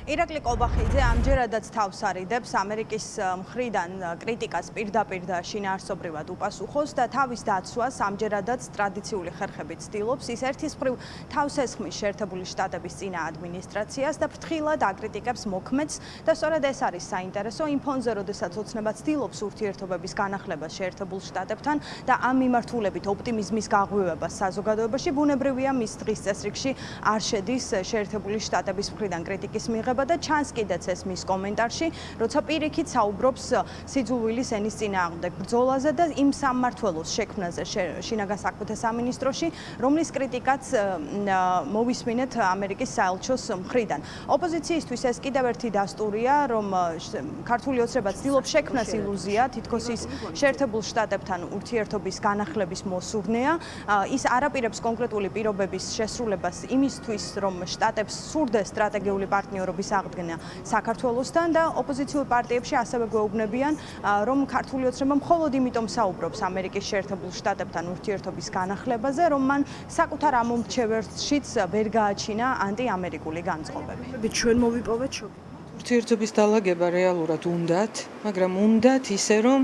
ირაკლი კობახიძე ამჯერადაც თავს არიდებს ამერიკის მხრიდან კრიტიკას პირდაპირ და შინაარსობრივად უპასუხოს და თავის დაცვას ამჯერადაც ტრადიციული ხერხებით ცდილობს. ის ერთის მხრივ თავს ესხმის შეერთებული შტატების წინა ადმინისტრაციას და ფრთხილად აკრიტიკებს მოქმედს და სწორედ ეს არის საინტერესო იმ ფონზე, როდესაც ოცნება ცდილობს ურთიერთობების განახლებას შეერთებულ შტატებთან და ამ მიმართულებით ოპტიმიზმის გაღვივებას საზოგადოებაში, ბუნებრივია მის დღის წესრიგში არ შედის შეერთებული შტატების მხრიდან κρიტიკის მიღება და ჩანს კიდეც ეს მის კომენტარში, როცა პირიქით საუბრობს სიძულვილის ენის წინააღმდეგ ბრძოლაზე და იმ სამმართველოს შექმნაზე შინაგან საქმეთა სამინისტროში, რომლის კრიტიკაც მოვისმინეთ ამერიკის საელჩოს მხრიდან. ოპოზიციისთვის ეს კიდევ ერთი დასტურია, რომ ქართული ოცნება ცდილობს შექმნას ილუზია, თითქოს ის შეერთებულ შტატებთან ურთიერთობის განახლების მოსურნეა. ის არაპირებს კონკრეტული პირობების შესრულებას იმისთვის, რომ შტატებს სურდეს სტრატეგიული პარტნიორობის აღდგენა საქართველოსთან და ოპოზიციურ პარტიებში ასევე გვეუბნებიან, რომ ქართული ოცნება მხოლოდ იმიტომ საუბრობს ამერიკის შეერთებულ შტატებთან ურთიერთობის განახლებაზე, რომ მან საკუთარ ამომრჩეველშიც ვერ გააჩინა ანტიამერიკული განწყობები. ჩვენ მოვიპოვეთ შოკი. ურთიერთობის დალაგება რეალურად უნდათ, მაგრამ უნდათ ისე, რომ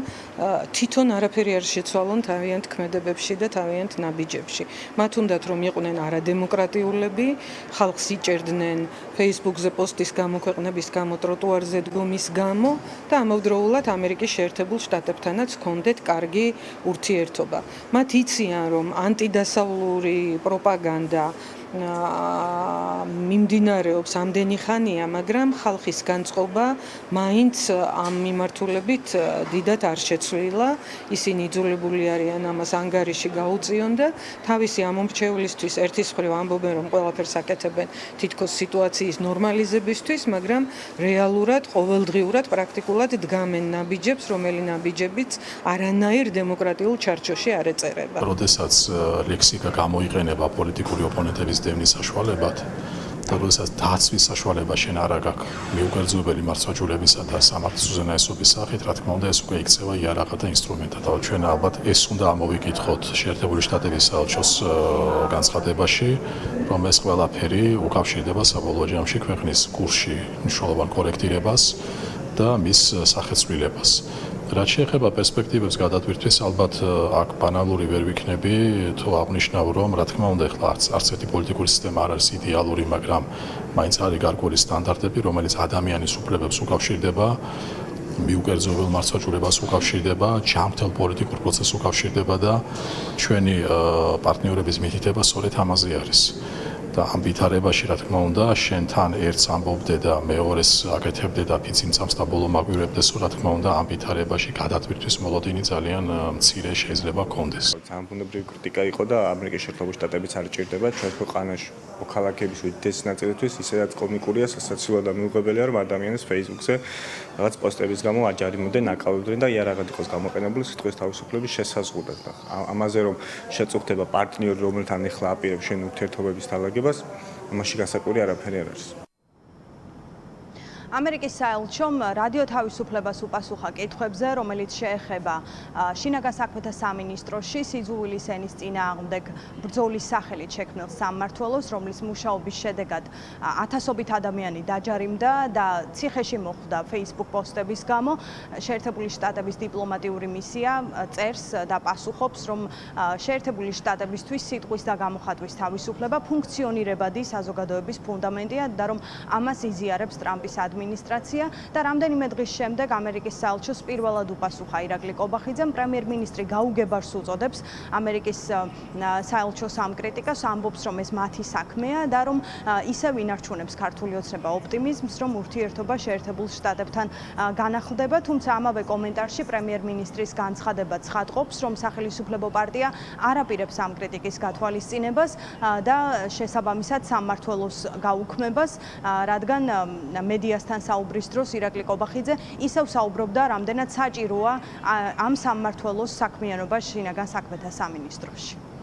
თვითონ არაფერი არ შეცვალონ თავიანთ ქმედებებში და თავიანთ ნაბიჯებში. მათ უნდათ, რომ იყვნენ არადემოკრატიულები, ხალხს იჭერდნენ Facebook-ზე პოსტის გამოქვეყნების გამო, ტროტუარზე დგომის გამო და ამავდროულად ამერიკის შეერთებულ შტატებთანაც ჰქონდეთ კარგი ურთიერთობა. მათ იციან, რომ ანტიდასავლური პროპაგანდა მიმდინარეობს ამდენი ხანია, მაგრამ ხალხის განწყობა მაინც ამ მიმართულებით დიდად არ შეცვლილა. ისინი იძულებული არიან ამას ანგარიში გაუწიონ და თავისი ამომრჩევლისთვის ერთის მხრივ ამბობენ, რომ ყველაფერს აკეთებენ თითქოს სიტუაციის ნორმალიზებისთვის, მაგრამ რეალურად, ყოველდღიურად, პრაქტიკულად დგამენ ნაბიჯებს, რომელი ნაბიჯებიც არანაირ დემოკრატიულ ჩარჩოში არ ეწერება. როდესაც ლექსიკა გამოიყენება პოლიტიკური ოპონენტების დევნის საშუალებად და როდესაც დაცვის საშუალება შენ არ აქვს მიუგერძობელი მართლმსაჯულებისა და სამართლისუზენაესობის სახით, რა თქმა უნდა, ეს უკვე იქცევა იარაღად და ინსტრუმენტად. ჩვენ ალბათ ეს უნდა ამოვიკითხოთ შეერთებული შტატების საელჩოს განცხადებაში, რომ ეს ყველაფერი უკავშირდება საბოლოო ჯამში ქვეყნის კურსში მნიშვნელოვან კორექტირებას და მის სახეცვლილებას. რაც შეეხება პერსპექტივებს გადატვირთვის, ალბათ აქ ბანალური ვერ ვიქნები, თუ აღნიშნავ, რომ რა თქმა უნდა, ახლა არც ერთი პოლიტიკური სისტემა არ არის იდეალური, მაგრამ მაინც არის გარკვეული სტანდარტები, რომელიც ადამიანის უფლებებს უკავშირდება, მიუკერძობელ მართლმსაჯულებას უკავშირდება, ჯანმრთელ პოლიტიკურ პროცესს უკავშირდება და ჩვენი პარტნიორების მითითება სწორედ ამაზე არის. და ამ ვითარებაში, რა თქმა უნდა, შენ თან ერთს ამბობდე და მეორეს აკეთებდე და ფიციმცამს და ბოლო მაგვირებდე, რა თქმა უნდა, ამ ვითარებაში გადატვირთვის მოლოდინი ძალიან მცირე შეიძლება გქონდეს. Სამბუნებრივი კრიტიკა იყო და ამერიკის შეერთებული შტატებიც არ ჭირდება ჩვენ ქვეყანაში მოქალაქეების უდიდესი ნაწილისთვის, ისედაც კომიკურია, სასაცილო და მიუღებელია, რომ ადამიანის Facebook-ზე რაღაც პოსტების გამო აჯარიმოდნენ, აკავებდნენ და იარაღად იყოს გამოყენებული სიტყვის თავისუფლების შესაზღვრად. ამაზე რომ შეწუხდება პარტნიორი, რომელთან ეხლა აპირებს შენ ურთიერთობების დალაგებას, ამაში გასაკვირი არაფერი არ არის. ამერიკის საელჩომ რადიო თავისუფლებას უპასუხა კითხვებზე, რომელიც შეეხება შინაგან საქმეთა სამინისტროში სიძულვილის ენის წინააღმდეგ ბრძოლის სახელით შექმნილ სამმართველოს, რომლის მუშაობის შედეგად ათასობით ადამიანი დაჯარიმდა და ციხეში მოხვდა Facebook პოსტების გამო. შეერთებული შტატების დიპლომატიური მისია წერს და პასუხობს, რომ შეერთებული შტატებისთვის სიტყვის და გამოხატვის თავისუფლება ფუნქციონირებადი საზოგადოების ფუნდამენტია და რომ ამას იზიარებს ტრამპის ადმინისტრაცია და რამდენიმე დღის შემდეგ ამერიკის საელჩოს პირველად უპასუხა ირაკლი კობახიძემ, პრემიერ-მინისტრი გაუგებარს უწოდებს ამერიკის საელჩოს ამ კრიტიკას, ამბობს, რომ ეს მათი საქმეა და რომ ისევ ინარჩუნებს ქართული ოცნება ოპტიმიზმს, რომ ურთიერთობა შეერთებულ შტატებთან განახლდება, თუმცა ამავე კომენტარში პრემიერ-მინისტრის განცხადება ცხადყოფს, რომ სახელმწიფო პარტია არ აპირებს ამ კრიტიკის გათვალისწინებას და შესაბამისად სამმართველოს გაუქმებას, რადგან მედიასთან საუბრის დროს ირაკლი კობახიძე ისევ საუბრობდა, რამდენად საჭიროა ამ სამმართველოს საქმიანობა შინაგან საქმეთა სამინისტროში.